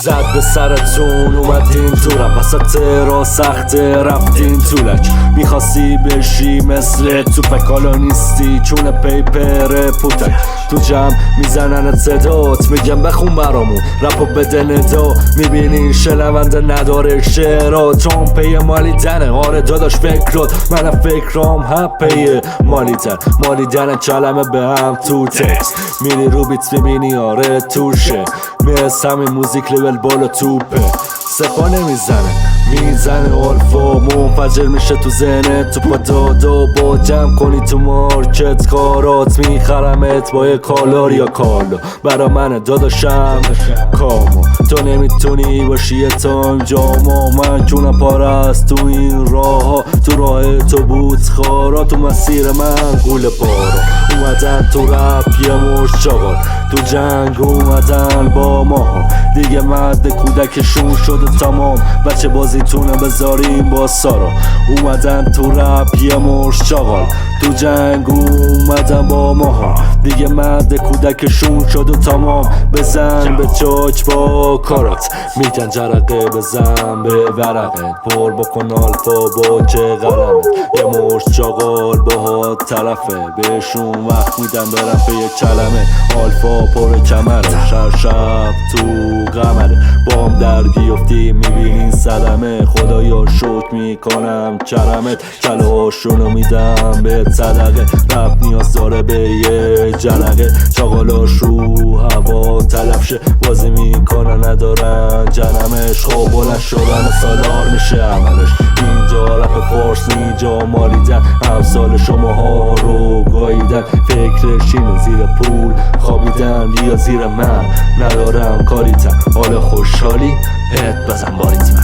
زد به سرتون اومدین تو رم وسط را سخت رفتین طولک میخواستی بشی مثل توپک حالا نیستی چون پیپر پوتک تو جمع میزنن صدات میگم بخون برامون رپو بده ندا میبینی شنونده نداره شعرا چون پی مالیدنه آره داداش فکرات منم فکرام هم پی مالیدن کلمه به هم تو تکست میری رو بیت میبینی آره توشه مثل همین موزیک لیول بالا توپه سپا میزنه آلفا منفجر میشه تو ذهنت تو پدادا با جمع کنی تو مارکت کارات میخرمت با یه کالار یا کالا برا من داداشم کاما تو نمیتونی باشی یه تایم جاما من جونم پاره است تو این راه تو راه تو بود خارا تو مسیر من گول پارا اومدن تو رپ یه مش چاقال تو جنگ اومدن با ماها دیگه مرد کودکشون شده تمام بچه بازیتونه بذاریم با سارا اومدن تو رپ یه مش چاقال تو جنگ اومدن با ماها دیگه مرد کودکشون شده تمام بزن به چاچ با کارات میگن جرقه بزن به ورقه پر بکن آلفا با چه قلمه یه مش چاقال باهات طرفه بهشون وقت میدم برم به یک کلمه آلفا پر کمره شب تو قمره بام در بیفتی میبینین صدمه خدایا شکر میکنم کرمت کلهاشونو میدم به صدقه رپ نیاز داره به یه جرقه چاقالاش رو هوا تلف شه بازی میکنن ندارن جنمش خب بلند شدن سالار میشه عملش اینجا رپ فارس اینجا مالیدن امثال شماها رو گاییدن فکرش اینه زیر پول خوابیدن یا زیر من ندارم کاریتن حال خوشحالی ات بزن باریتن